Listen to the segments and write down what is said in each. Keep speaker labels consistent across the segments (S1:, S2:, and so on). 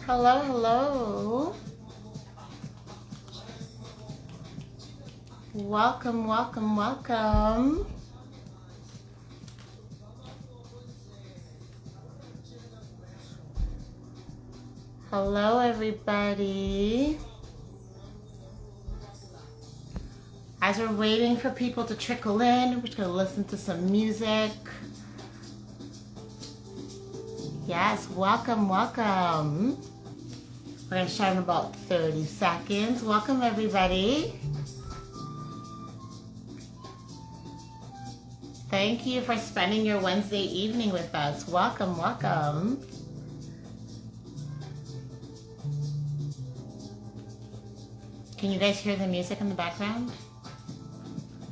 S1: Hello, hello. Welcome, welcome, welcome. Hello, everybody. As we're waiting for people to trickle in, we're just gonna listen to some music. Yes, welcome, welcome. We're gonna start in about 30 seconds. Welcome, everybody. Thank you for spending your Wednesday evening with us. Welcome, welcome. Can you guys hear the music in the background?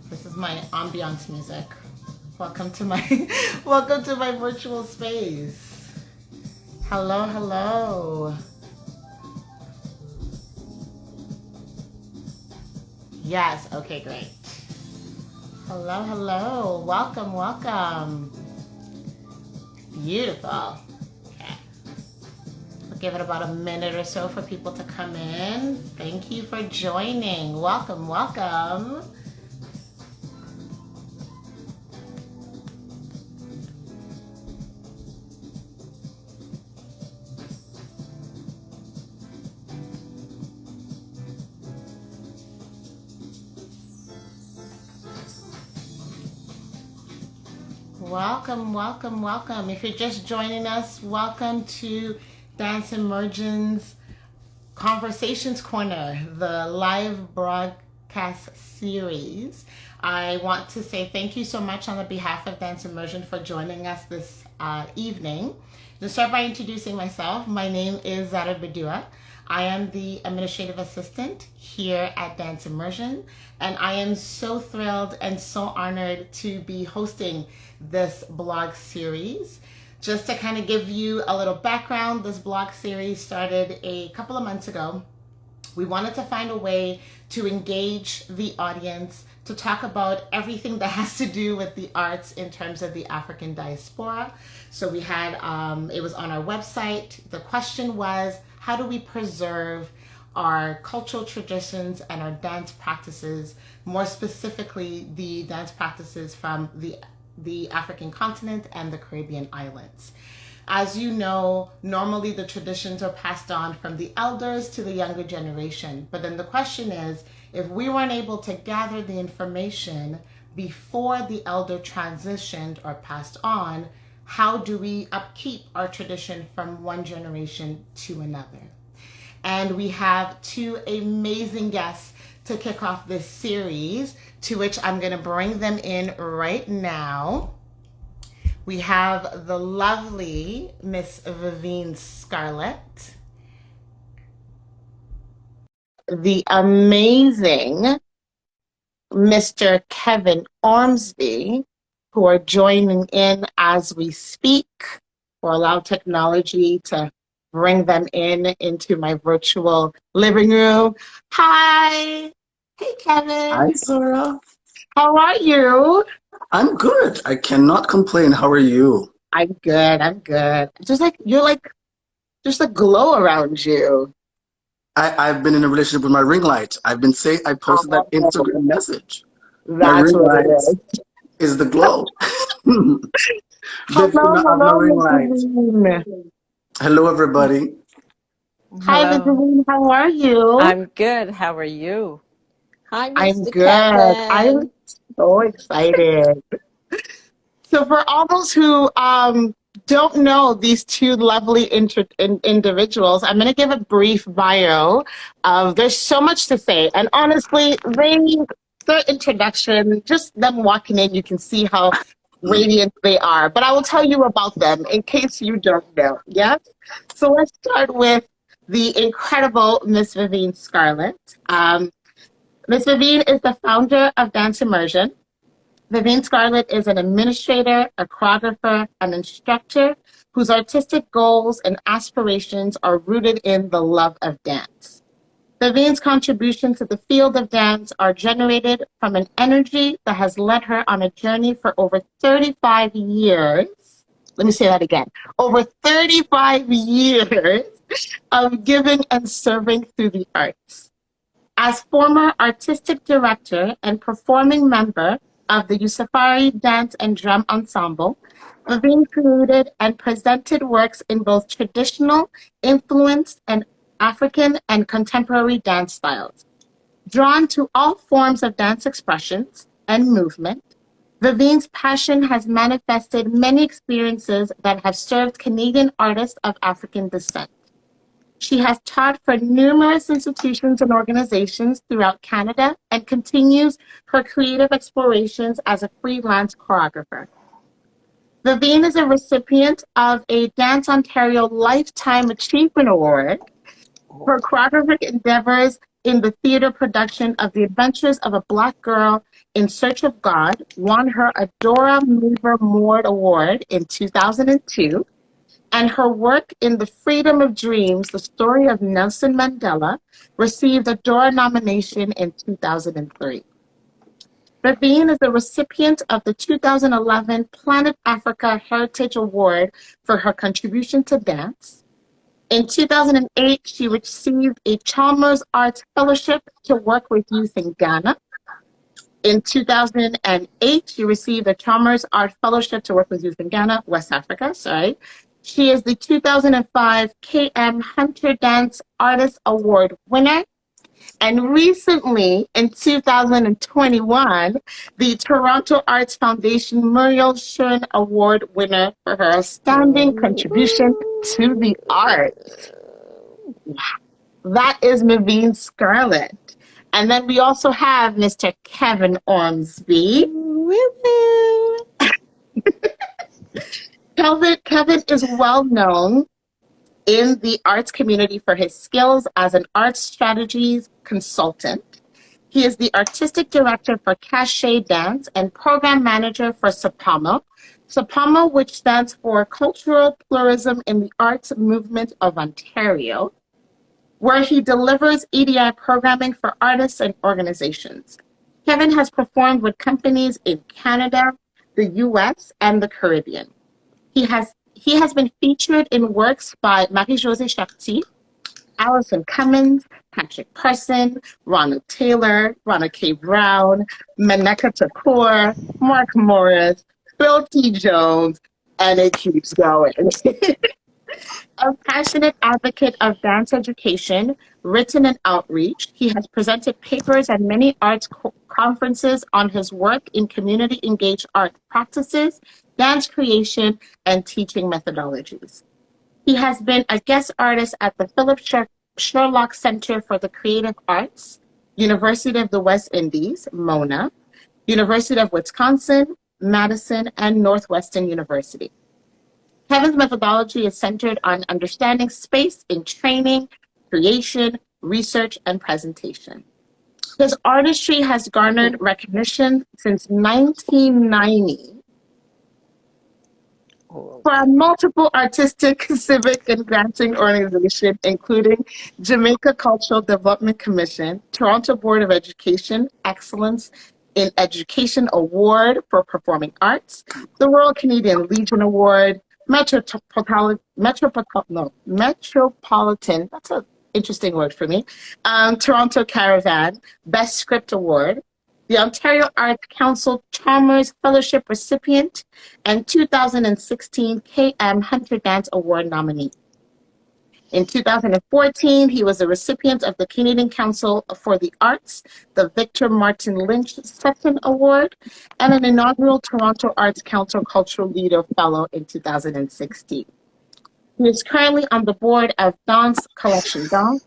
S1: This is my ambiance music. Welcome to my welcome to my virtual space. Hello, hello. Yes, okay, great. Hello, hello. Welcome, welcome. Beautiful. Okay. We'll give it about a minute or so for people to come in. Thank you for joining. Welcome, welcome. Welcome, welcome, welcome. If you're just joining us, welcome to Dance Immersion's Conversations Corner, the live broadcast series. I want to say thank you so much on the behalf of Dance Immersion for joining us this evening. To start by introducing myself, my name is Zahra Badua. I am the Administrative Assistant here at Dance Immersion, and I am so thrilled and so honored to be hosting this blog series. Just to kind of give you a little background, this blog series started a couple of months ago. We wanted to find a way to engage the audience, to talk about everything that has to do with the arts in terms of the African diaspora. So we had, it was on our website. The question was, how do we preserve our cultural traditions and our dance practices, more specifically the dance practices from the African continent and the Caribbean islands. As you know, normally the traditions are passed on from the elders to the younger generation. But then the question is, if we weren't able to gather the information before the elder transitioned or passed on, how do we upkeep our tradition from one generation to another? And we have two amazing guests to kick off this series, to which I'm going to bring them in right now. We have the lovely Miss Vivine Scarlett, the amazing Mr. Kevin Ormsby, who are joining in as we speak. We'll allow technology to bring them into my virtual living room. Hi. Hey, Kevin.
S2: Hi, Zahra.
S1: How are you?
S2: I'm good. I cannot complain. How are you?
S1: I'm good. I'm good. Just like you're like, just a glow around you.
S2: I've been in a relationship with my ring light. I've been saying, I posted that
S1: Oh,
S2: Instagram message. My
S1: that's
S2: ring
S1: what it
S2: light
S1: is.
S2: is the glow. Big
S1: Hello,
S2: fan of my
S1: hello,
S2: ring
S1: Miss
S2: light.
S1: Levine.
S2: Hello, everybody.
S1: Hi, Miss
S3: Hello.
S1: Levine. How are you?
S3: I'm good. How are you?
S4: Hi,
S1: I'm
S4: Mr.
S1: good. I'm
S4: Kevin.
S1: so excited. So for all those who don't know these two lovely individuals, I'm going to give a brief bio. There's so much to say. And honestly, their introduction, just them walking in, you can see how radiant they are. But I will tell you about them in case you don't know. Yes? So let's start with the incredible Miss Vivine Scarlett. Miss Vivine is the founder of Dance Immersion. Vivine Scarlett is an administrator, a choreographer, an instructor whose artistic goals and aspirations are rooted in the love of dance. Vivine's contributions to the field of dance are generated from an energy that has led her on a journey for over 35 years. Let me say that again. Over 35 years of giving and serving through the arts. As former artistic director and performing member of the Yusufari Dance and Drum Ensemble, Vivine created and presented works in both traditional, influenced, and African and contemporary dance styles. Drawn to all forms of dance expressions and movement, Vivine's passion has manifested many experiences that have served Canadian artists of African descent. She has taught for numerous institutions and organizations throughout Canada and continues her creative explorations as a freelance choreographer. Vivine is a recipient of a Dance Ontario Lifetime Achievement Award. Her choreographic endeavors in the theater production of The Adventures of a Black Girl in Search of God won her a Dora Meaver Mord Award in 2002. And her work in The Freedom of Dreams, the story of Nelson Mandela, received a Dora nomination in 2003. Vivine is the recipient of the 2011 Planet Africa Heritage Award for her contribution to dance. In 2008, she received a Chalmers Arts Fellowship to work with youth in Ghana. In 2008, she received a Chalmers Art Fellowship to work with youth in Ghana, West Africa, sorry. She is the 2005 KM Hunter Dance Artist Award winner. And recently, in 2021, the Toronto Arts Foundation Muriel Shern Award winner for her outstanding contribution to the arts. Wow. That is Vivine Scarlett. And then we also have Mr. Kevin Ormsby. Kevin is well known in the arts community for his skills as an arts strategies consultant. He is the artistic director for KasheDance and program manager for SAPAMO. SAPAMO, which stands for Cultural Pluralism in the Arts Movement of Ontario, where he delivers EDI programming for artists and organizations. Kevin has performed with companies in Canada, the US, and the Caribbean. He has been featured in works by Marie-Josée Chartier, Allison Cummins, Patrick Parson, Ronald Taylor, Ronna K. Brown, Meneka Takur, Mark Morris, Bill T. Jones, and it keeps going. A passionate advocate of dance education, written and outreach, he has presented papers at many arts conferences on his work in community-engaged art practices, dance creation, and teaching methodologies. He has been a guest artist at the Philip Sherlock Center for the Creative Arts, University of the West Indies, MONA, University of Wisconsin, Madison, and Northwestern University. Kevin's methodology is centered on understanding space in training, creation, research, and presentation. His artistry has garnered recognition since 1990 for multiple artistic, civic, and granting organizations, including Jamaica Cultural Development Commission, Toronto Board of Education Excellence in Education Award for Performing Arts, the Royal Canadian Legion Award, Metropolitan, that's an interesting word for me, Toronto Caravan, Best Script Award, the Ontario Arts Council Chalmers Fellowship recipient, and 2016 KM Hunter Dance Award nominee. In 2014, he was a recipient of the Canadian Council for the Arts, the Victor Martin Lynch Sutton Award, and an inaugural Toronto Arts Council Cultural Leader Fellow in 2016. He is currently on the board of Dance Collection Dance,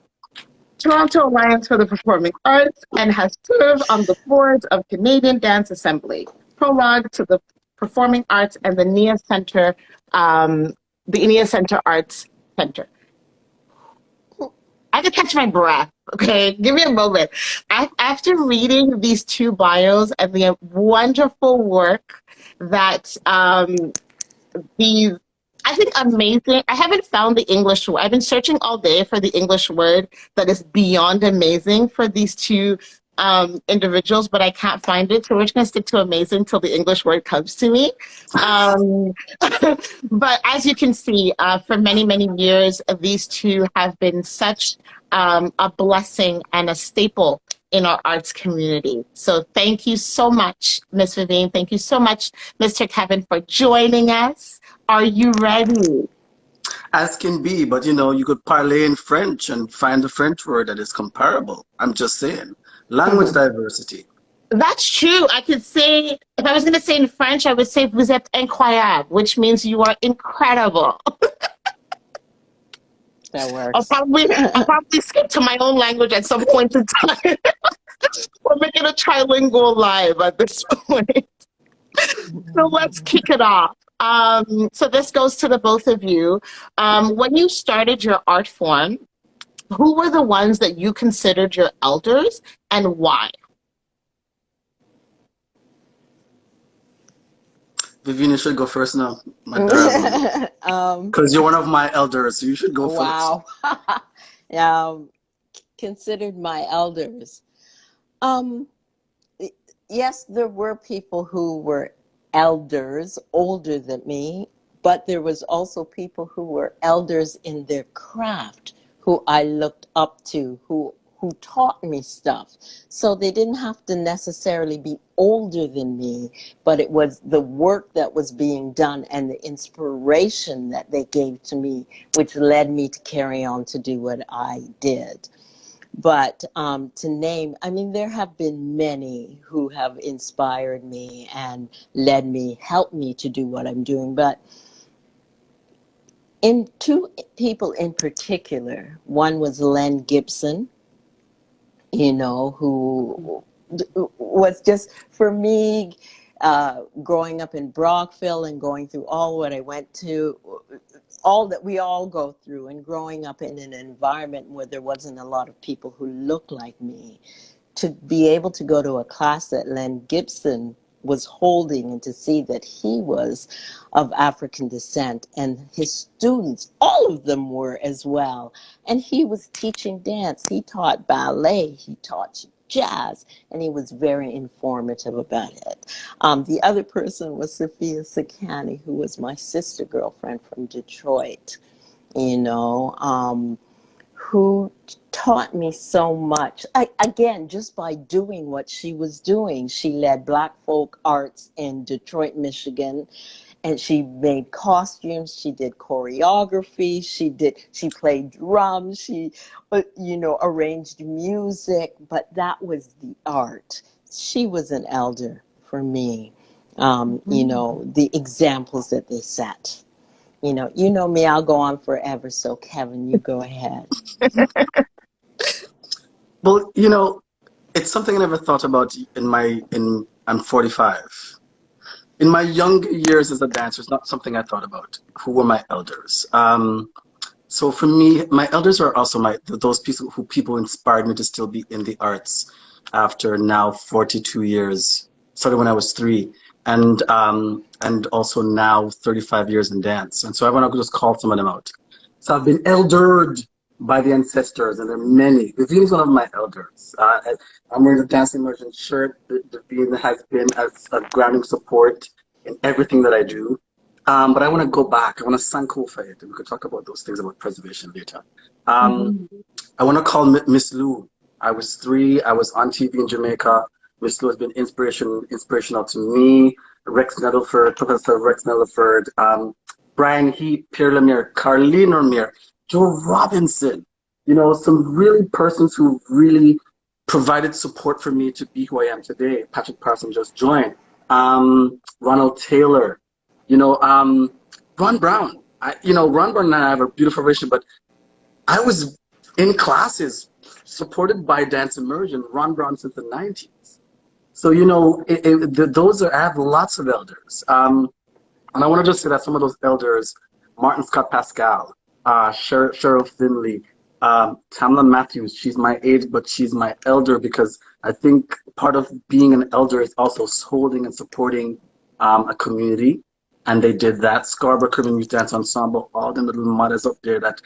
S1: Toronto Alliance for the Performing Arts, and has served on the boards of Canadian Dance Assembly, Prologue to the Performing Arts, and the NIA Center, Arts Center. I have to catch my breath, okay? Give me a moment. After reading these two bios and the wonderful work that these, I think amazing, I haven't found the English word. I've been searching all day for the English word that is beyond amazing for these two individuals, but I can't find it. So we're just going to stick to amazing till the English word comes to me. But as you can see, for many, many years, these two have been such a blessing and a staple in our arts community. So thank you so much, Ms. Vivine. Thank you so much, Mr. Kevin, for joining us. Are you ready?
S2: As can be, but you could parlay in French and find a French word that is comparable. I'm just saying. Language diversity.
S1: That's true. I could say, if I was going to say in French, I would say vous êtes incroyable, which means you are incredible.
S3: That works.
S1: I'll probably skip to my own language at some point in time. We're making a trilingual live at this point. So let's kick it off. So this goes to the both of you. When you started your art form, who were the ones that you considered your elders and why?
S2: Vivine, you should go first now. Because you're one of my elders, so you should go first.
S3: Wow. Considered my elders. Yes, there were people who were elders, older than me, but there was also people who were elders in their craft, who I looked up to, who taught me stuff. So they didn't have to necessarily be older than me, but it was the work that was being done and the inspiration that they gave to me, which led me to carry on to do what I did. But to name, I mean, there have been many who have inspired me and led me, helped me to do what I'm doing. But in two people in particular, one was Len Gibson, who was just, for me, growing up in Brockville and going through all what I went to, all that we all go through, and growing up in an environment where there wasn't a lot of people who looked like me, to be able to go to a class that Len Gibson was holding and to see that he was of African descent and his students, all of them were as well. And he was teaching dance. He taught ballet. He taught jazz, and he was very informative about it. The other person was Sophia Sakani, who was my sister girlfriend from Detroit, who taught me so much. Again, just by doing what she was doing. She led Black Folk Arts in Detroit, Michigan, and she made costumes, she did choreography, she played drums, she arranged music, but that was the art. She was an elder for me. The examples that they set. You know me, I'll go on forever, so Kevin, you go ahead.
S2: Well, it's something I never thought about I'm 45. In my younger years as a dancer, it's not something I thought about. Who were my elders? So for me, my elders are also those people inspired me to still be in the arts after now 42 years. Started when I was 3, and also now 35 years in dance. And so I want to just call some of them out. So I've been eldered by the ancestors, and there are many. Vivine is one of my elders. I'm wearing a Dance Immersion shirt. Vivine has been as a grounding support in everything that I do. But I want to go back. I want to sankofa it. We could talk about those things about preservation later. I want to call Miss Lou. I was 3. I was on TV in Jamaica. Miss Lou has been inspirational to me. Professor Rex Nettleford, Brian Heap, Pierre Lemire, Carlene Lemire, Joe Robinson, some really persons who really provided support for me to be who I am today. Patrick Parson just joined. Ronald Taylor, Ron Brown. Ron Brown and I have a beautiful relationship, but I was in classes supported by Dance Immersion, Ron Brown since the 90s. So, I have lots of elders. And I want to just say that some of those elders, Martin Scott Pascal, Cheryl Finley, Tamla Matthews, she's my age, but she's my elder because I think part of being an elder is also holding and supporting a community. And they did that. Scarborough Caribbean Youth Dance Ensemble, all the little mothers up there that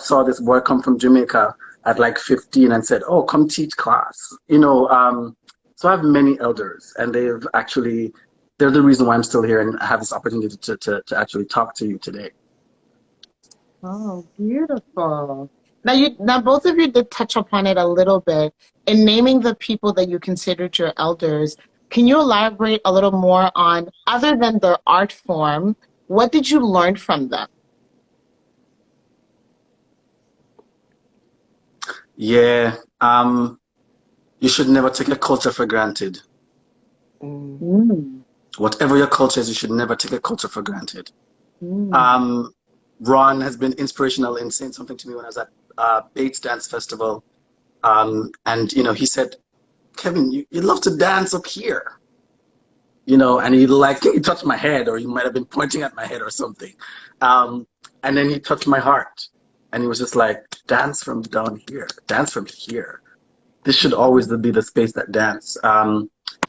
S2: saw this boy come from Jamaica at like 15 and said, "Oh, come teach class." So I have many elders, and they're the reason why I'm still here and I have this opportunity to actually talk to you today.
S1: Oh, beautiful. Now both of you did touch upon it a little bit. In naming the people that you considered your elders, can you elaborate a little more on, other than the art form, what did you learn from them?
S2: Yeah. You should never take a culture for granted.
S1: Mm.
S2: Whatever your culture is, you should never take a culture for granted.
S1: Mm.
S2: Ron has been inspirational in saying something to me when I was at Bates Dance Festival. And he said, "Kevin, you love to dance up here." And he touched my head, or he might have been pointing at my head or something. And then he touched my heart, and he was just like, "Dance from down here, dance from here. This should always be the space that dance."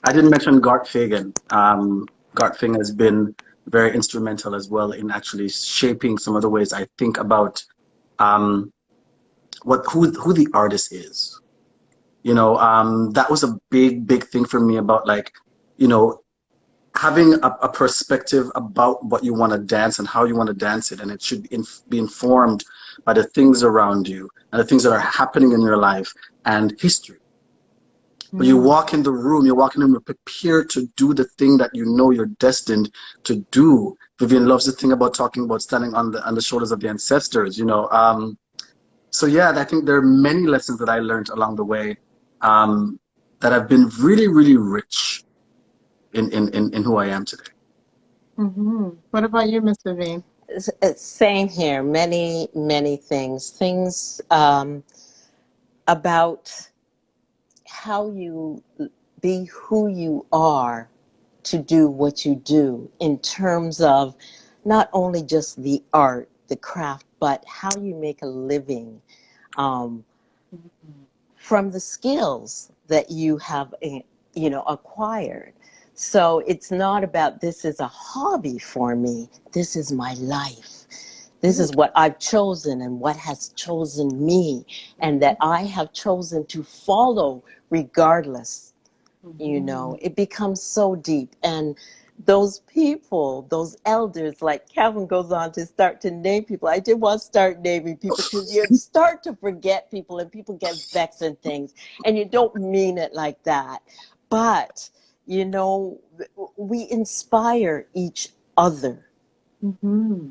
S2: I didn't mention Gart Fagan. Gart Fagan has been very instrumental as well in actually shaping some of the ways I think about who the artist is. That was a big thing for me about having a perspective about what you want to dance and how you want to dance it, and it should be informed by the things around you and the things that are happening in your life and history. But you walk in the room, you're prepared to do the thing that you're destined to do. Vivine loves the thing about talking about standing on the shoulders of the ancestors. So yeah, I think there are many lessons that I learned along the way that have been really, really rich in who I am today.
S1: Mm-hmm. What about you, Miss Vivine?
S3: It's same here. Many things. Things about how you be who you are to do what you do, in terms of not only just the art, the craft, but how you make a living from the skills that you have acquired. So it's not about, this is a hobby for me, this is my life. This is what I've chosen and what has chosen me, and that I have chosen to follow regardless. It becomes so deep. And those people, those elders, like Calvin goes on to start to name people. I did want to start naming people, because you start to forget people and people get vexed and things, and you don't mean it like that. But, we inspire each other.
S1: Mm-hmm.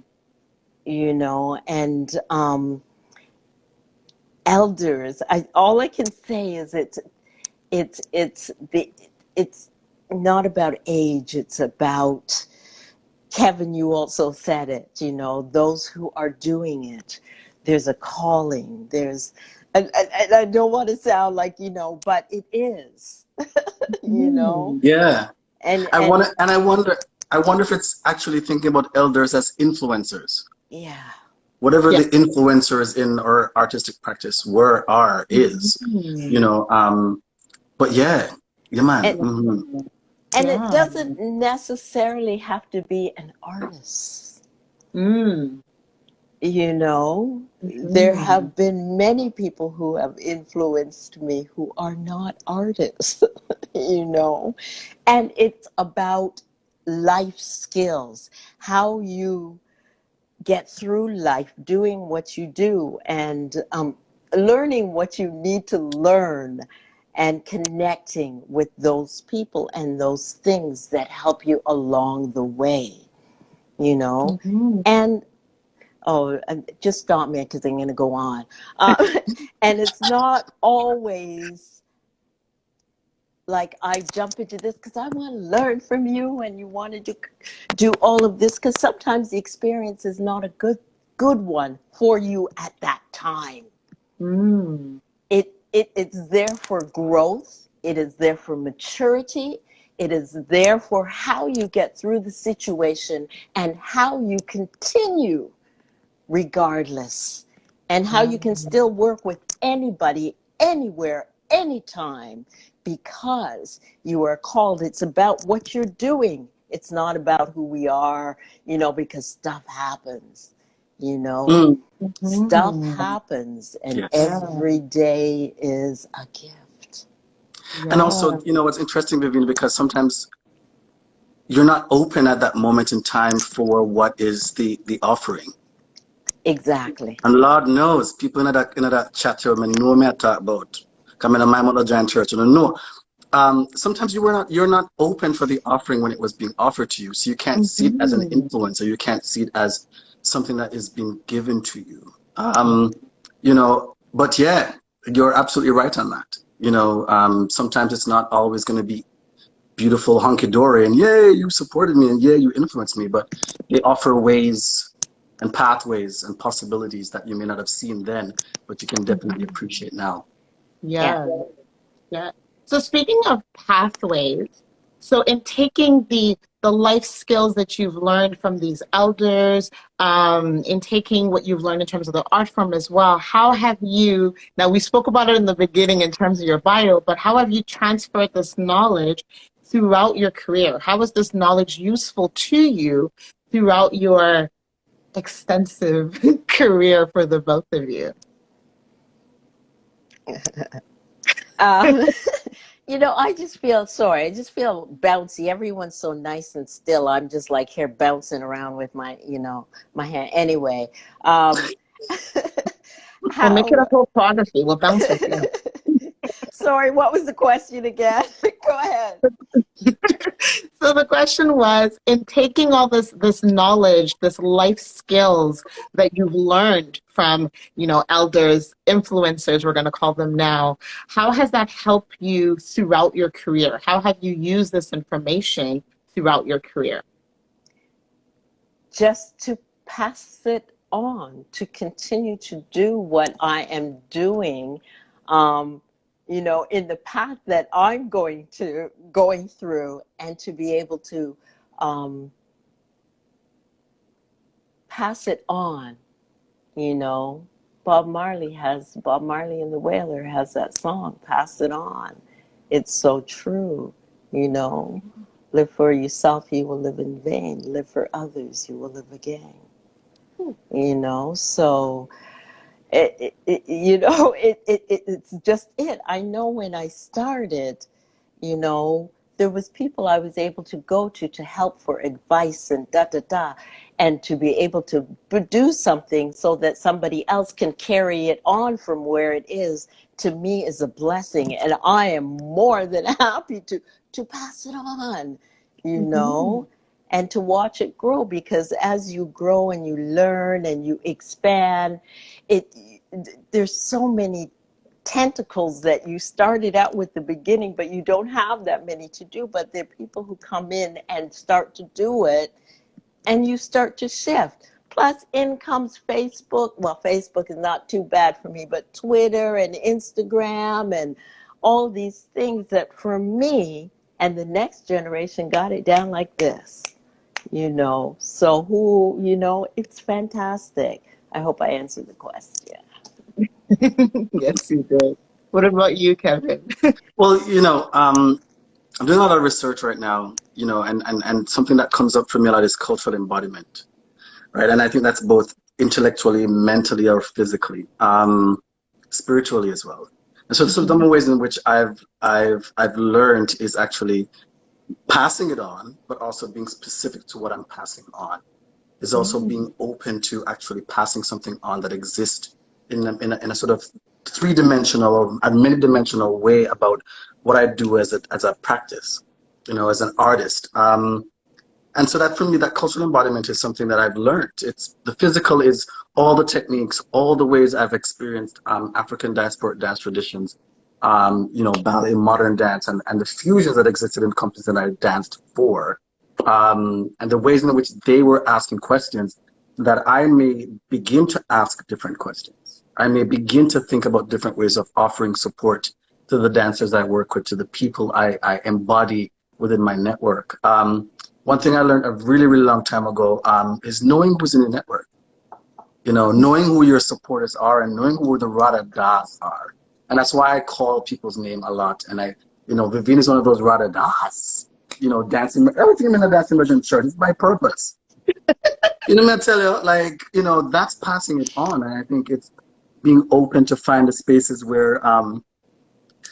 S3: And elders, all I can say is it's not about age, it's about, Kevin, you also said it, those who are doing it, there's a calling, I don't want to sound like, but it is,
S2: Yeah.
S3: and
S2: I wonder if it's actually thinking about elders as influencers.
S3: yeah.
S2: Whatever
S1: Yeah.
S2: the influencers in our artistic practice is, but yeah, man.
S3: And it doesn't necessarily have to be an artist. There have been many people who have influenced me who are not artists, and it's about life skills, how you get through life doing what you do, and learning what you need to learn, and connecting with those people and those things that help you along the way, and just stop me, because I'm going to go on. And it's not always like I jump into this because I want to learn from you and you want to do all of this, because sometimes the experience is not a good one for you at that time. It's there for growth. It is there for maturity. It is there for how you get through the situation and how you continue regardless, and how you can still work with anybody, anywhere, anytime, because you are called. It's about what you're doing. It's not about who we are, because stuff happens. You know,
S2: Mm.
S3: stuff
S1: Mhm.
S3: happens, and
S2: Yes.
S3: every day is a gift.
S2: And
S1: Yeah.
S2: also, what's interesting, Vivian, because sometimes you're not open at that moment in time for what is the offering.
S3: Exactly.
S2: And Lord knows, people in that chat room and know me I talk about coming to my mother giant church. And I know. Sometimes you're not open for the offering when it was being offered to you. So you can't see it as an
S1: Mhm.
S2: influence, or you can't see it as something that is being given to you.
S1: Yeah.
S2: But yeah, you're absolutely right on that. Sometimes it's not always going to be beautiful hunky dory and yay, you supported me and yay, you influenced me, but they offer ways and pathways and possibilities that you may not have seen then, but you can definitely
S1: Mhm.
S2: appreciate now.
S3: Yeah.
S1: Yeah. Yeah. So speaking of pathways, so in taking the life skills that you've learned from these elders, in taking what you've learned in terms of the art form as well, how have you, now we spoke about it in the beginning in terms of your bio, but how have you transferred this knowledge throughout your career? How is this knowledge useful to you throughout your extensive career for the both of you?
S3: Um, I just feel sorry. I just feel bouncy. Everyone's so nice and still. I'm just like here bouncing around with my hand. Anyway, um,
S1: We'll make it a
S3: how?
S1: whole prodigy. We'll bounce with you.
S3: Sorry, what was the question again? Go ahead.
S1: So the question was, in taking all this knowledge, this life skills that you've learned from, elders, influencers, we're going to call them now, how has that helped you throughout your career? How have you used this information throughout your career?
S3: Just to pass it on, to continue to do what I am doing, um, in the path that I'm going through, and to be able to um, pass it on. You know, Bob Marley and the Wailer has that song, "Pass It On." It's so true. You know, live for yourself, you will live in vain. Live for others, you will live again. So it's just it. I know when I started, you know, there was people I was able to go to help for advice and da da da, and to be able to produce something so that somebody else can carry it on from where it is, to me is a blessing, and I am more than happy to pass it on, you
S1: Mhm.
S3: know, and to watch it grow, because as you grow and you learn and you expand, it there's so many tentacles that you started out with the beginning, but you don't have that many to do. But there are people who come in and start to do it, and you start to shift. Plus, in comes Facebook. Well, Facebook is not too bad for me, but Twitter and Instagram and all these things that for me and the next generation got it down like this, So it's fantastic. I hope I answered the question.
S1: Yes, you did. What about you, Kevin?
S2: Well, I'm doing a lot of research right now, and something that comes up for me a lot is cultural embodiment, right? And I think that's both intellectually, mentally, or physically, spiritually as well. And so some of the ways in which I've learned is actually passing it on, but also being specific to what I'm passing on. Is also being open to actually passing something on that exists in a sort of three-dimensional or a many-dimensional way about what I do as a practice, as an artist. And so that for me, that cultural embodiment is something that I've learned. It's the physical is all the techniques, all the ways I've experienced African diasporic dance traditions, ballet, modern dance, and the fusions that existed in companies that I danced for, and the ways in which they were asking questions that I may begin to ask different questions. I may begin to think about different ways of offering support to the dancers I work with, to the people I embody within my network. One thing I learned a really, really long time ago is knowing who's in your network. Knowing who your supporters are and knowing who the Rada Das are. And that's why I call people's name a lot. And Vivine is one of those Rada Das. Dancing, everything in the dancing immersion church is by purpose. You know, me I tell you, like, you know, that's passing it on. And I think it's being open to find the spaces where,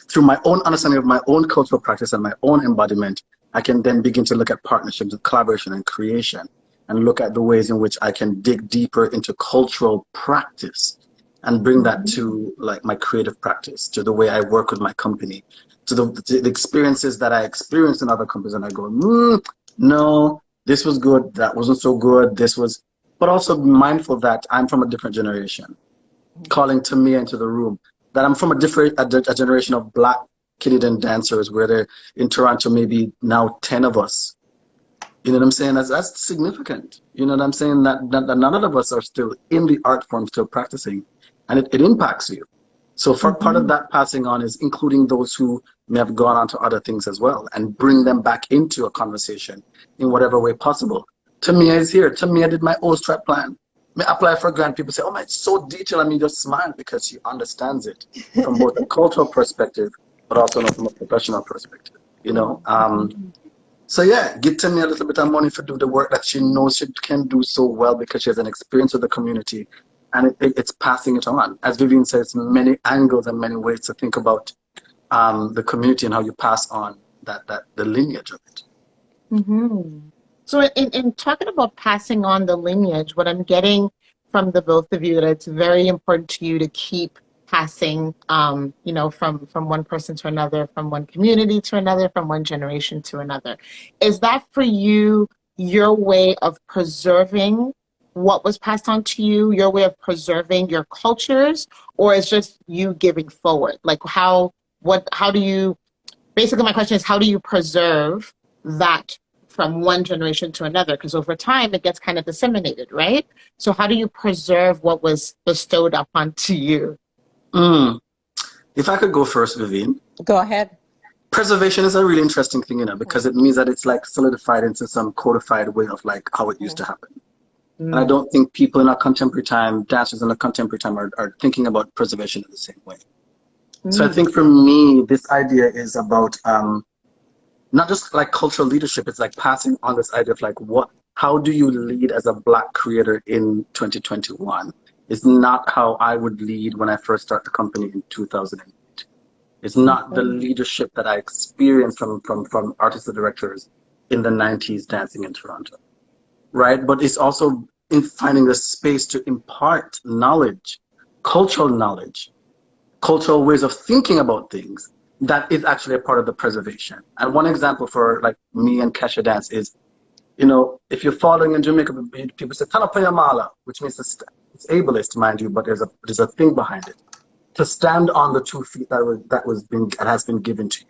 S2: through my own understanding of my own cultural practice and my own embodiment, I can then begin to look at partnerships and collaboration and creation and look at the ways in which I can dig deeper into cultural practice and bring that to like my creative practice, to the way I work with my company, to the experiences that I experience in other companies. And I go, no, this was good, that wasn't so good, this was, but also mindful that I'm from a different generation, calling to me into the room, that I'm from a generation of Black Canadian dancers where they're in Toronto, maybe now 10 of us. You know what I'm saying? That's significant. You know what I'm saying? That none of us are still in the art form, still practicing, and it impacts you. So for part of that passing on is including those who may have gone on to other things as well and bring them back into a conversation in whatever way possible. Tamia is here. Tamia did my old strat plan. Me apply for a grant. People say, oh my, it's so detailed. I mean, just smile because she understands it from both a cultural perspective, but also not from a professional perspective, you know? So yeah, give Tamia a little bit of money to do the work that she knows she can do so well because she has an experience with the community, and it's passing it on. As Vivine says, many angles and many ways to think about the community and how you pass on the lineage of it.
S1: So in talking about passing on the lineage, what I'm getting from the both of you, that it's very important to you to keep passing, you know, from one person to another, from one community to another, from one generation to another. Is that for you your way of preserving what was passed on to you, your way of preserving your cultures, or is just you giving forward? Like how do you, basically my question is, how do you preserve that from one generation to another? Because over time it gets kind of disseminated, right? So how do you preserve what was bestowed upon to you?
S2: If I could go first, Vivine.
S3: Go ahead.
S2: Preservation is a really interesting thing, you know, because it means that it's like solidified into some codified way of like how it used to happen. And I don't think people in our contemporary time, dancers in our contemporary time are thinking about preservation in the same way. So I think for me, this idea is about not just like cultural leadership, it's like passing on this idea of like how do you lead as a Black creator in 2021? It's not how I would lead when I first started the company in 2008. It's not the leadership that I experienced from artists and directors in the 90s dancing in Toronto, right? But it's also in finding the space to impart knowledge, cultural ways of thinking about things that is actually a part of the preservation. And one example for like me and KasheDance is, you know, if you're following in Jamaica, people say "Tanapayamala," which means it's ableist, mind you, but there's a thing behind it. To stand on the 2 feet that has been given to you.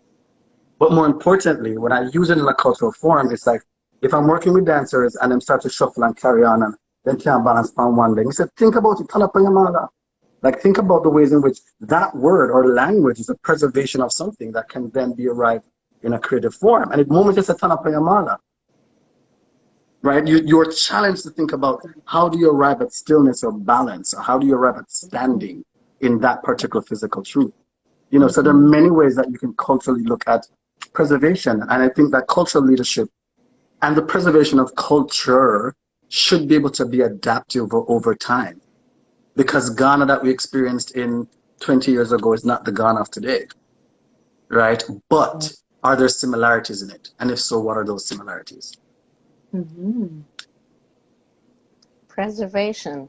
S2: But more importantly, when I use it in a cultural form, it's like if I'm working with dancers and them start to shuffle and carry on and then can't balance on one leg, you said, think about it, Tanapayamala. Like think about the ways in which that word or language is a preservation of something that can then be arrived in a creative form. And at the moment it's a Tanapayamala. Right? You're challenged to think about how do you arrive at stillness or balance, or how do you arrive at standing in that particular physical truth. You know, so there are many ways that you can culturally look at preservation. And I think that cultural leadership and the preservation of culture should be able to be adaptive over time. Because Ghana that we experienced in 20 years ago is not the Ghana of today, right? But are there similarities in it? And if so, what are those similarities?
S3: Preservation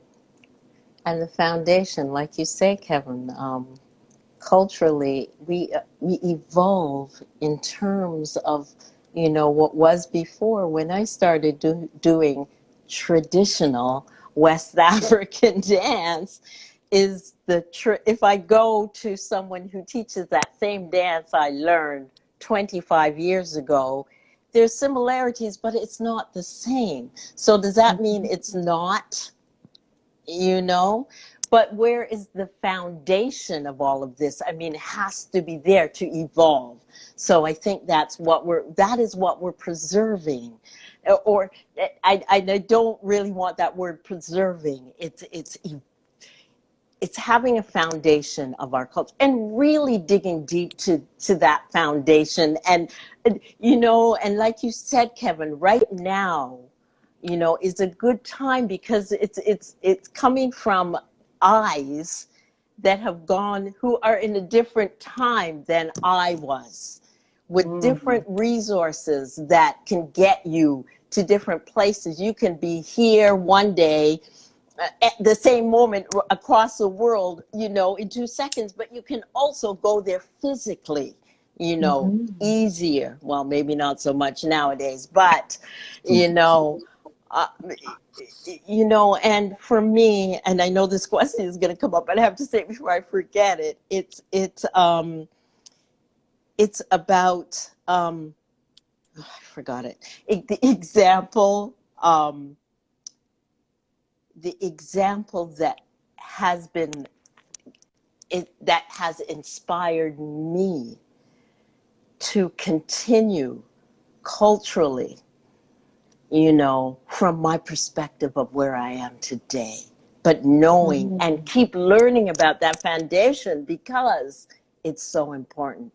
S3: and the foundation, like you say, Kevin, culturally, we evolve in terms of, you know, what was before. When I started doing traditional West African dance, is if I go to someone who teaches that same dance I learned 25 years ago, there's similarities, but it's not the same. So does that mean it's not, you know? But where is the foundation of all of this? I mean, it has to be there to evolve. So I think that is what we're preserving. Or I don't really want that word preserving. It's having a foundation of our culture and really digging deep to that foundation. And, you know, and like you said, Kevin, right now, you know, is a good time because it's coming from eyes that have gone, who are in a different time than I was, with different resources that can get you to different places. You can be here one day at the same moment across the world, you know, in 2 seconds, but you can also go there physically, you know, easier. Well, maybe not so much nowadays, but, you know, and for me, and I know this question is going to come up, but I have to say it before I forget it. It's about, I forgot it. The example that has been, that has inspired me to continue culturally, you know, from my perspective of where I am today, but knowing and keep learning about that foundation because it's so important.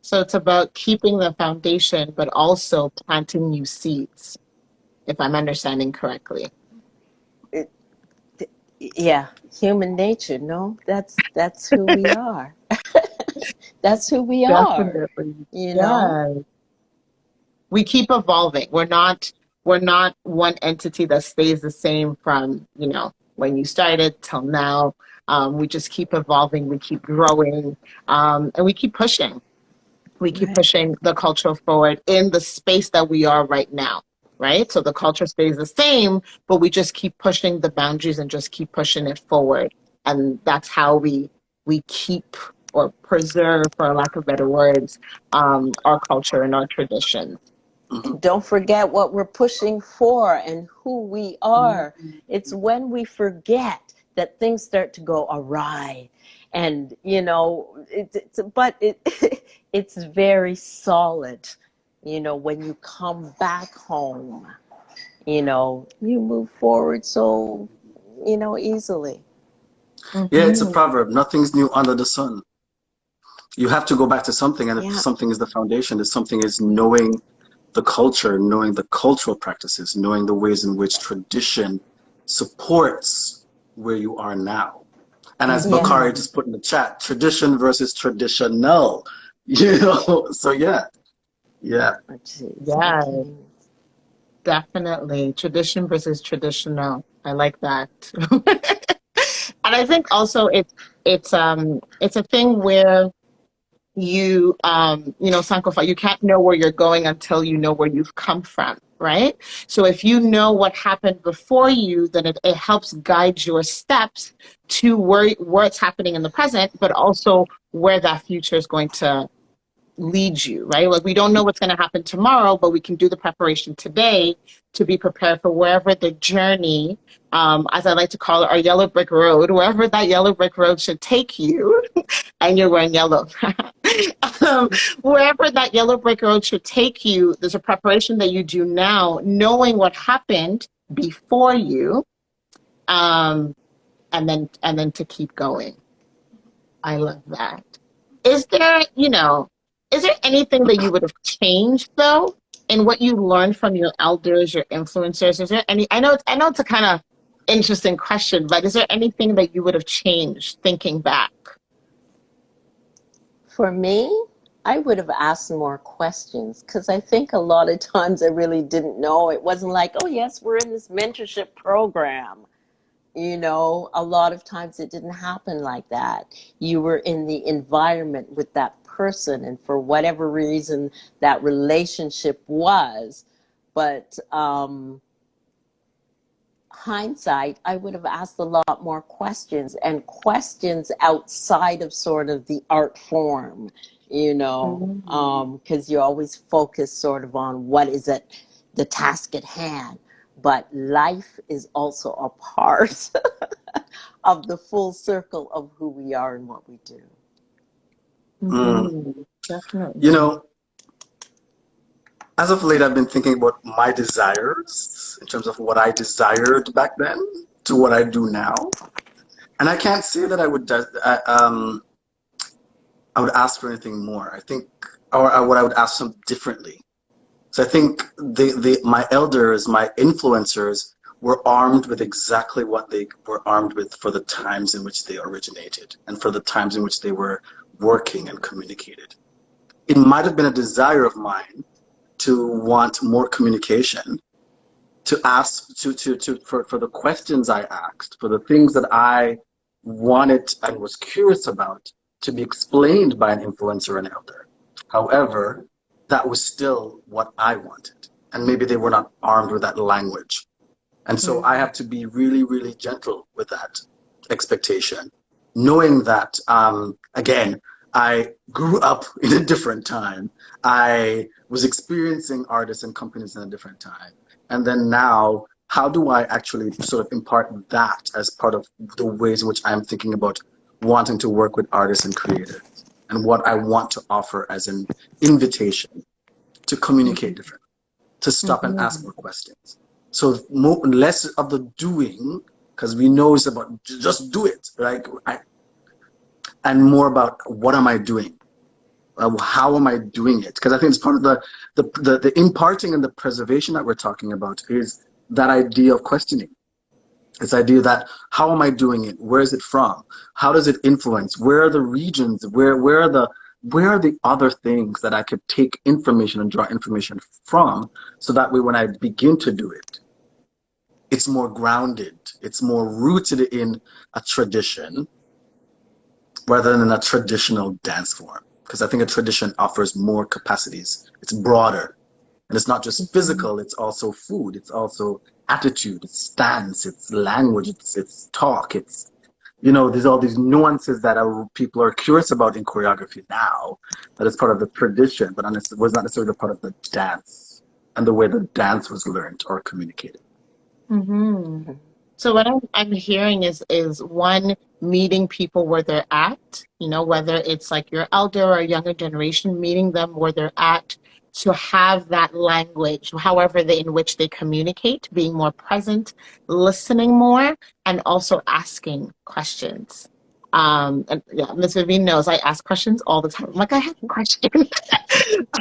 S1: So it's about keeping the foundation, but also planting new seeds, if I'm understanding correctly.
S3: Yeah, human nature. No, that's who we are. That's who we are.
S1: Definitely.
S3: You know.
S1: We keep evolving. We're not one entity that stays the same from, you know, when you started till now. We just keep evolving. We keep growing, and we keep pushing. We keep pushing the culture forward in the space that we are right now, right? So the culture stays the same, but we just keep pushing the boundaries and just keep pushing it forward. And that's how we keep or preserve, for lack of better words, our culture and our traditions.
S3: And don't forget what we're pushing for and who we are. It's when we forget that things start to go awry. And, you know, it's very solid, you know, when you come back home, you know, you move forward so, you know, easily.
S2: Yeah, it's a proverb. Nothing's new under the sun. You have to go back to something, and if something is the foundation, if something is knowing the culture, knowing the cultural practices, knowing the ways in which tradition supports where you are now. And as Bakari just put in the chat, tradition versus traditional, you know, so yeah.
S1: Definitely. Tradition versus traditional. I like that. And I think also it's a thing where you know, Sankofa, you can't know where you're going until you know where you've come from, right? So if you know what happened before you, then it helps guide your steps to where it's happening in the present, but also where that future is going to lead you, right? Like, we don't know what's going to happen tomorrow, but we can do the preparation today to be prepared for wherever the journey, as I like to call it, our yellow brick road, wherever that yellow brick road should take you. And you're wearing yellow. Wherever that yellow brick road should take you, there's a preparation that you do now, knowing what happened before you, and then to keep going. I love that. Is there anything that you would have changed, though, in what you learned from your elders, your influencers? Is there any? I know it's a kind of interesting question, but is there anything that you would have changed thinking back?
S3: For me, I would have asked more questions because I think a lot of times I really didn't know. It wasn't like, oh, yes, we're in this mentorship program. You know, a lot of times it didn't happen like that. You were in the environment with that person, and for whatever reason that relationship was. But hindsight, I would have asked a lot more questions, and questions outside of sort of the art form, you know, because you always focus sort of on what is it, the task at hand. But life is also a part of the full circle of who we are and what we do.
S1: Definitely.
S2: You know, as of late, I've been thinking about my desires in terms of what I desired back then to what I do now. And I can't say that I would ask for anything more. I think, or what I would ask them differently. So I think my elders, my influencers, were armed with exactly what they were armed with for the times in which they originated and for the times in which they were working and communicated. It might have been a desire of mine to want more communication, to ask for the questions I asked, for the things that I wanted and was curious about to be explained by an influencer or an elder. However, that was still what I wanted. And maybe they were not armed with that language. And so I have to be really, really gentle with that expectation, knowing that, again, I grew up in a different time. I was experiencing artists and companies in a different time. And then now, how do I actually sort of impart that as part of the ways in which I'm thinking about wanting to work with artists and creators and what I want to offer as an invitation to communicate differently, to stop and ask more questions. So less of the doing, because we know it's about just do it, right? And more about what am I doing? How am I doing it? Because I think it's part of the imparting and the preservation that we're talking about is that idea of questioning. This idea that how am I doing it? Where is it from? How does it influence? Where are the regions? Where are the other things that I could take information and draw information from, so that way when I begin to do it, it's more grounded, it's more rooted in a tradition rather than a traditional dance form. Because I think a tradition offers more capacities. It's broader. And it's not just physical, it's also food, it's also attitude, it's stance, it's language, it's talk, it's, there's all these nuances that people are curious about in choreography now, that is part of the tradition, but was not necessarily part of the dance and the way the dance was learned or communicated.
S1: Mm-hmm. So what I'm hearing is one, meeting people where they're at, whether it's like your elder or younger generation, meeting them where they're at, to have that language, however in which they communicate, being more present, listening more, and also asking questions. And yeah, Ms. Vivine knows I ask questions all the time. I'm like, I have a question.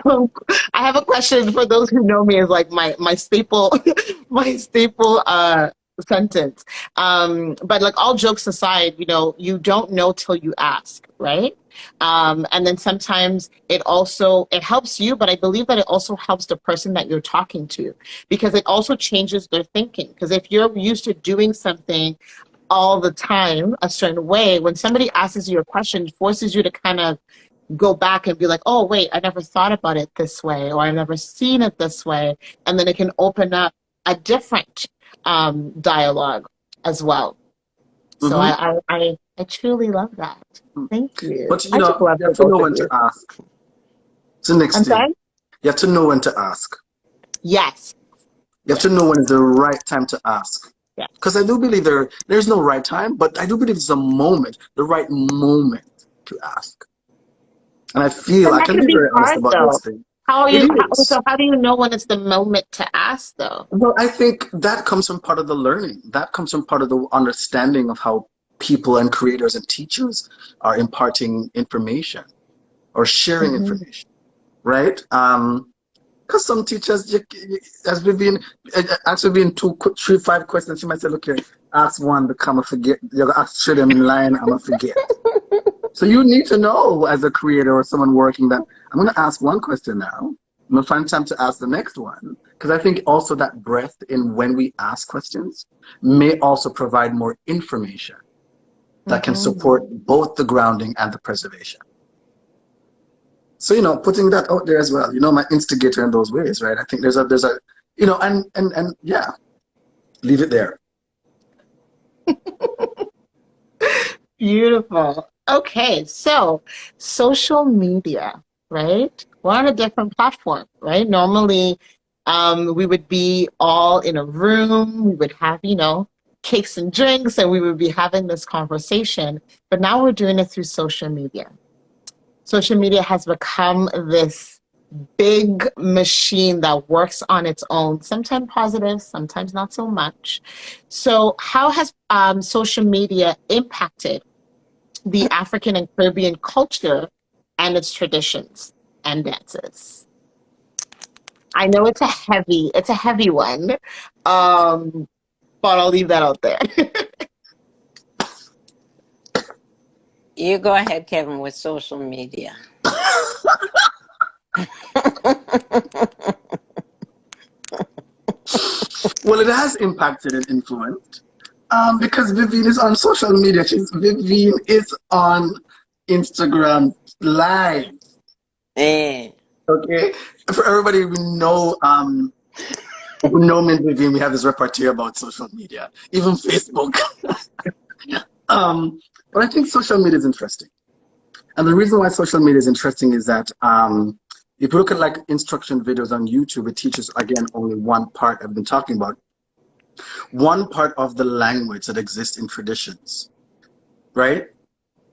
S1: I have a question. For those who know me, is like my staple, my staple sentence. But like, all jokes aside, you don't know till you ask, right? And then sometimes it helps you, but I believe that it also helps the person that you're talking to, because it also changes their thinking. Because if you're used to doing something all the time a certain way, when somebody asks you a question, it forces you to kind of go back and be like, oh, wait, I never thought about it this way, or I've never seen it this way. And then it can open up a different dialogue as well. So I truly love that. Thank you.
S2: But you have to know when to ask. It's the next thing. You have to know when to ask.
S1: Yes.
S2: You have to know when is the right time to ask.
S1: Yes.
S2: Because I do believe there's no right time, but I do believe it's a moment, the right moment to ask. And I feel I can be very honest about those things.
S1: How do you know when it's the moment to ask, though?
S2: Well, I think that comes from part of the learning. That comes from part of the understanding of how people and creators and teachers are imparting information or sharing information, right? Because some teachers, as we've been actually been 2, 3, 5 questions, you might say, look here, ask one, become a forget. You ask share them in line, I'm a forget. So you need to know as a creator or someone working that I'm going to ask one question now. I'm going to find time to ask the next one. Because I think also that breadth in when we ask questions may also provide more information that can support both the grounding and the preservation. So, putting that out there as well, my instigator in those ways, right? I think there's a, and yeah, leave it there.
S1: Beautiful. Okay, so social media, right? We're on a different platform, right? Normally, we would be all in a room, we would have, cakes and drinks, and we would be having this conversation. But now we're doing it through social media. Social media has become this big machine that works on its own, sometimes positive, sometimes not so much. So how has social media impacted the African and Caribbean culture and its traditions and dances? I know it's a heavy one, but I'll leave that out there.
S3: You go ahead, Kevin, with social media.
S2: Well, it has impacted and influenced. Because Vivine is on social media. Vivine is on Instagram Live.
S3: Eh.
S2: Okay, for everybody who know me and Vivine, we have this repertoire about social media, even Facebook. But I think social media is interesting, and the reason why social media is interesting is that if you look at like instruction videos on YouTube, it teaches again only one part I've been talking about, one part of the language that exists in traditions, right?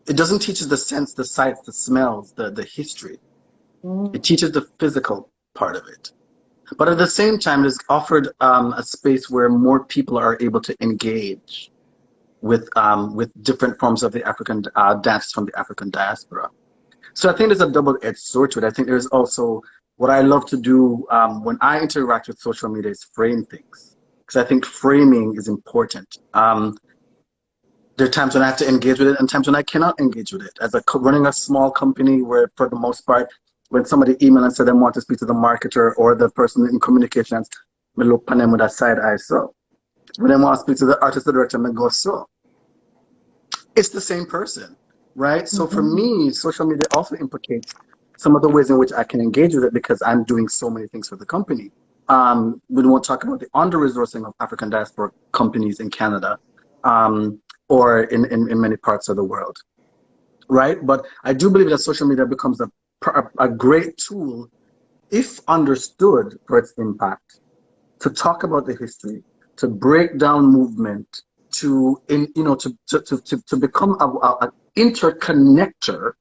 S2: It doesn't teach us the sense, the sights, the smells, the history. It teaches the physical part of it. But at the same time, it has offered a space where more people are able to engage with different forms of the African dances from the African diaspora. So I think there's a double-edged sword to it. I think there's also what I love to do when I interact with social media is frame things, because I think framing is important. There are times when I have to engage with it and times when I cannot engage with it. As running a small company where, for the most part, when somebody emails and says they want to speak to the marketer or the person in communications, I look at them with a side eye. So when they want to speak to the artist, the director, I go so. It's the same person, right? So for me, social media also implicates some of the ways in which I can engage with it because I'm doing so many things for the company. We won't talk about the under-resourcing of African diaspora companies in Canada or in many parts of the world, right? But I do believe that social media becomes a great tool, if understood for its impact, to talk about the history, to break down movement, to become an interconnector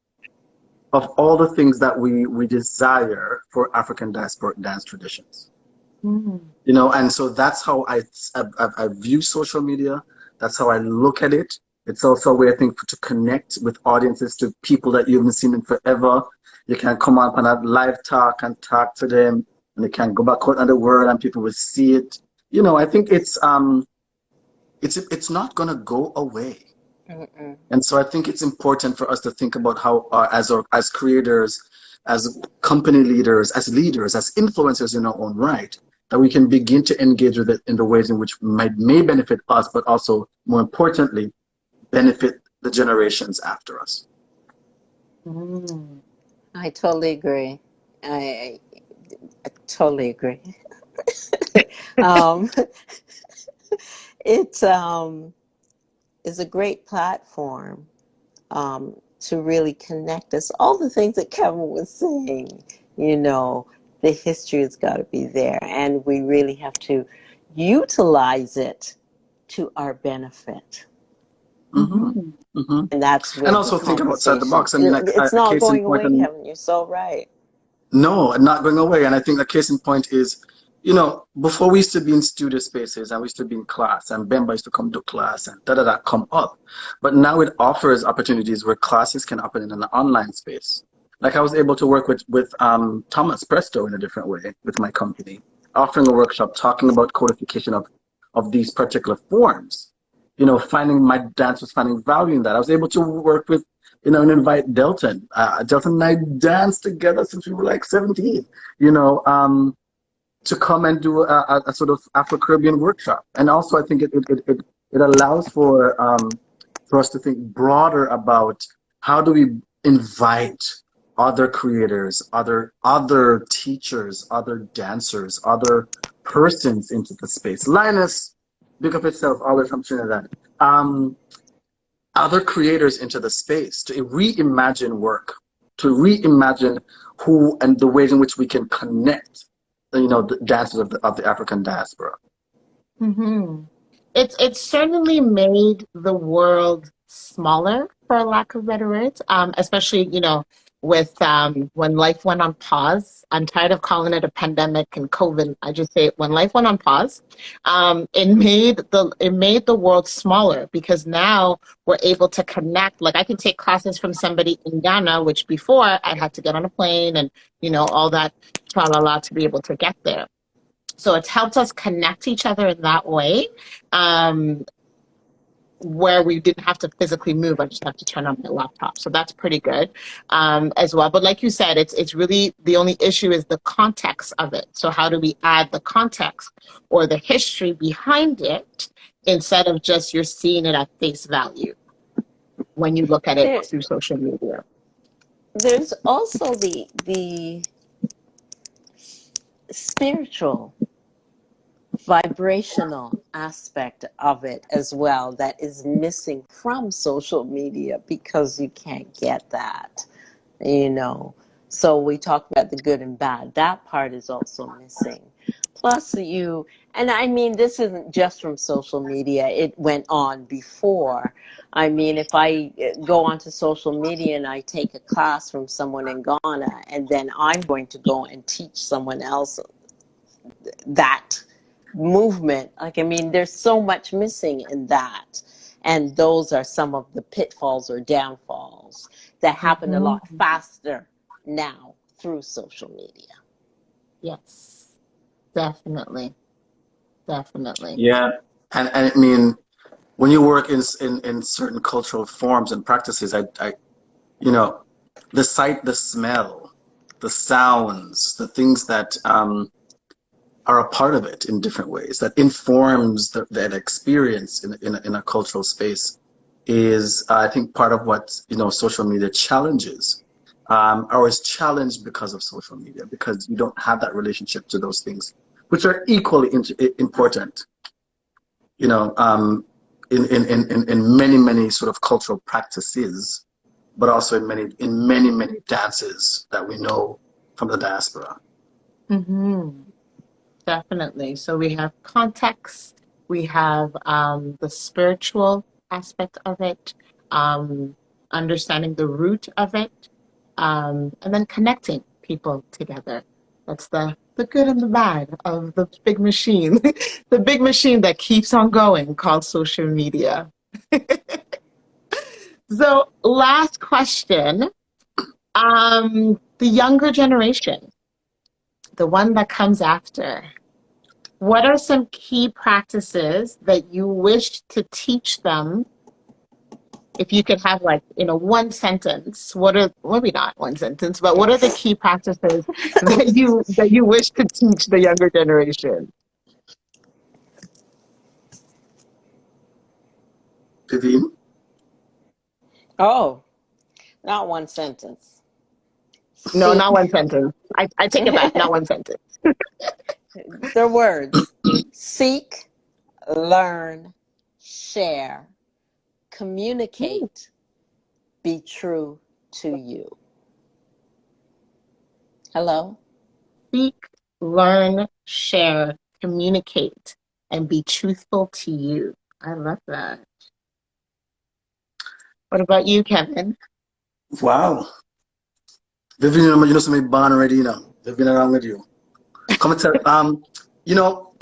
S2: of all the things that we desire for African diasporic dance traditions. And so that's how I view social media. That's how I look at it. It's also a way, I think, to connect with audiences, to people that you haven't seen in forever. You can come up and have live talk and talk to them, and they can go back out in the world and people will see it. I think it's not going to go away. And so I think it's important for us to think about how, as creators, as company leaders, as influencers in our own right, that we can begin to engage with it in the ways in which may benefit us, but also, more importantly, benefit the generations after us.
S3: I totally agree. I totally agree. It's a great platform to really connect us. All the things that Kevin was saying, the history has got to be there, and we really have to utilize it to our benefit. And that's where
S2: and also think outside the box. I mean,
S3: it's not going away, Kevin. You're so right.
S2: No, not going away. And I think the case in point is, before we used to be in studio spaces and we used to be in class and Bemba used to come to class and come up. But now it offers opportunities where classes can happen in an online space. Like I was able to work with Thomas Presto in a different way with my company, offering a workshop talking about codification of these particular forms. My dance was finding value in that. I was able to work with, and invite Delton. Delton and I danced together since we were like 17, to come and do a sort of Afro-Caribbean workshop. And also I think it allows for us to think broader about how do we invite other creators, other teachers, other dancers, other persons into the space. Linus, big up itself, always from Trinidad. Other creators into the space to reimagine work, to reimagine who and the ways in which we can connect, the dancers of the African diaspora.
S1: It's certainly made the world smaller, for lack of better words, especially, with when life went on pause. I'm tired of calling it a pandemic and COVID. I just say when life went on pause, it made the world smaller because now we're able to connect. Like I can take classes from somebody in Ghana, which before I had to get on a plane and all that tra la la to be able to get there. So it's helped us connect each other in that way, where we didn't have to physically move. I just have to turn on my laptop. So that's pretty good as well. But like you said, it's really, the only issue is the context of it. So how do we add the context or the history behind it instead of just you're seeing it at face value when you look at it through social media?
S3: There's also the spiritual, vibrational aspect of it as well that is missing from social media because you can't get that, you know. So we talk about the good and bad. That part is also missing. Plus and I mean, this isn't just from social media. It went on before. I mean, if I go onto social media and I take a class from someone in Ghana, and then I'm going to go and teach someone else that movement, like, I mean, there's so much missing in that. And those are some of the pitfalls or downfalls that happen a lot faster now through social media.
S1: Yes, definitely. Definitely.
S2: Yeah. And I mean, when you work in certain cultural forms and practices, you know, the sight, the smell, the sounds, the things that are a part of it in different ways that informs that experience in a cultural space is, I think, part of what, you know, social media challenges, or is challenged because of social media, because you don't have that relationship to those things, which are equally important, you know, in many sort of cultural practices, but also in many dances that we know from the diaspora.
S1: Definitely. So we have context, we have the spiritual aspect of it, understanding the root of it, and then connecting people together. That's the good and the bad of the big machine, the big machine that keeps on going called social media. So last question, the younger generation, the one that comes after, what are some key practices that you wish to teach them? If you could have, like, you know, one sentence, maybe not one sentence, but what are the key practices that you wish to teach the younger generation?
S2: Vivine?
S3: Oh, not one sentence.
S1: No,
S3: Seek.
S1: not one sentence. I take it back, not one sentence.
S3: They're words. Seek, learn, share, communicate, be true to you. Hello?
S1: Seek, learn, share, communicate, and be truthful to you. I love that. What about you, Kevin?
S2: Wow. Vivine, you know, somebody born already, you know. Vivine around with you. Come and tell, you know,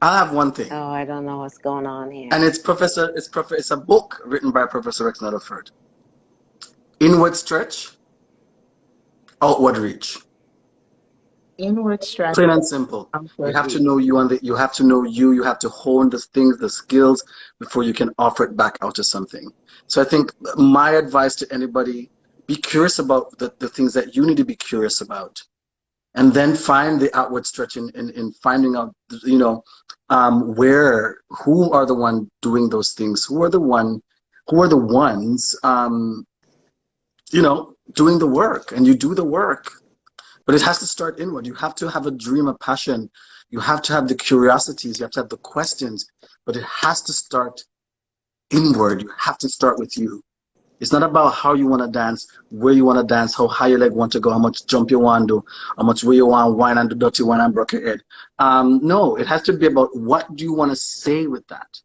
S2: I have one thing.
S3: Oh, I don't know what's going on here.
S2: And it's a book written by Professor Rex Rutherford. Inward stretch, outward reach.
S1: Inward stretch,
S2: Plain and simple. You
S1: outward
S2: have to
S1: reach.
S2: know you, and you have to know you have to hone the things, the skills, before you can offer it back out to something. So I think my advice to anybody, be curious about the things that you need to be curious about. And then find the outward stretch in finding out, you know, who are the one doing those things? Who are the ones, you know, doing the work, and you do the work. But it has to start inward. You have to have a dream, a passion. You have to have the curiosities. You have to have the questions. But it has to start inward. You have to start with you. It's not about how you want to dance, where you want to dance, how high your leg want to go, how much jump you want to do, how much way you want to whine and do dirty whine and broke your head. No, it has to be about what do you want to say with that.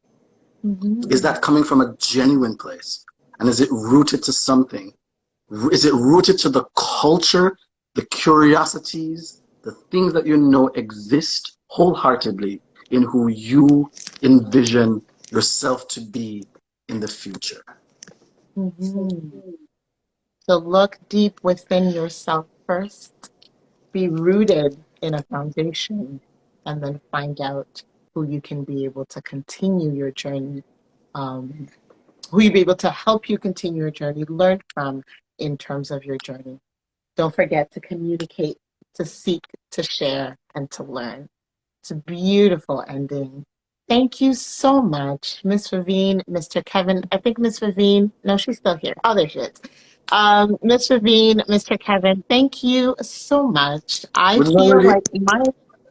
S2: Is that coming from a genuine place? And is it rooted to something? Is it rooted to the culture, the curiosities, the things that you know exist wholeheartedly in who you envision yourself to be in the future?
S1: So look deep within yourself first, be rooted in a foundation, and then find out who you can be able to continue your journey, who you'll be able to help you continue your journey, learn from in terms of your journey. Don't forget to communicate, to seek, to share, and to learn. It's a beautiful ending. Thank you so much, Miss Vivine, Mr. Kevin. I think Miss Vivine, no, she's still here. Oh, there she is. Miss Vivine, Mr. Kevin, thank you so much. I
S2: We're done
S1: feel
S2: already?
S1: like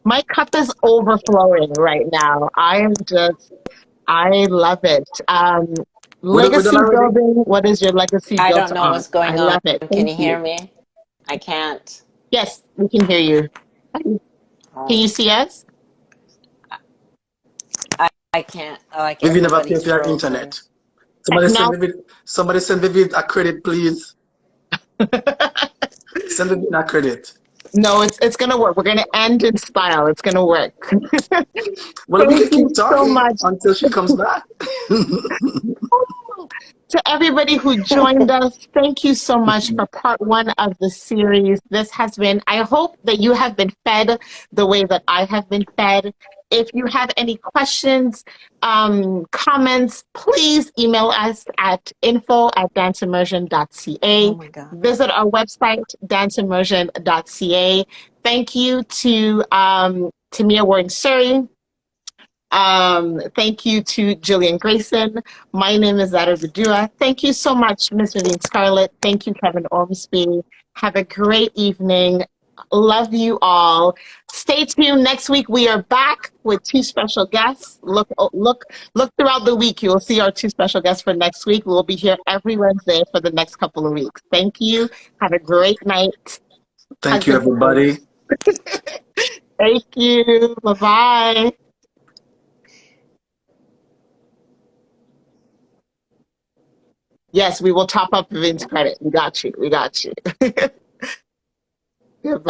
S1: my cup is overflowing right now. I love it.
S2: We're done
S1: Legacy
S2: already?
S1: building, what is your legacy
S3: I
S1: built
S3: don't know
S1: on?
S3: what's
S1: I
S3: going on.
S1: love it.
S3: Can
S1: Thank
S3: you hear
S1: you.
S3: me? I can't.
S1: Yes, we can hear you. Can
S3: Oh,
S1: you see us?
S3: I can't. Like
S2: Vivi never pay
S3: everybody's
S2: for your
S3: frozen.
S2: internet. Somebody
S1: No.
S2: send Vivi, somebody send Vivi a credit, please. Send Vivi a credit.
S1: No, it's gonna work. We're gonna end in style. It's gonna work.
S2: Well, we
S1: Thank
S2: can
S1: you
S2: keep
S1: so
S2: talking
S1: much
S2: until she comes back.
S1: to everybody who joined us. Thank you so much for part one of the series. This has been, I hope that you have been fed the way that I have been fed. If you have any questions, comments, please email us at
S3: Oh
S1: info@danceimmersion.ca.
S3: my God.
S1: Visit our website, danceimmersion.ca. Thank you to Tamia Warren-Surrey. Thank you to Jillian Grayson. My name is Zahra Badua. Thank you so much, Ms. Vivine Scarlett. Thank you, Kevin Ormsby. Have a great evening. Love you all. Stay tuned. Next week we are back with two special guests. Look throughout the week. You will see our two special guests for next week. We'll be here every Wednesday for the next couple of weeks. Thank you. Have a great night.
S2: Thank
S1: Hugs
S2: you,
S1: and
S2: everybody.
S1: kisses. Thank you. Bye-bye. Yes, we will top up Vin's credit. We got you. We got you. Goodbye.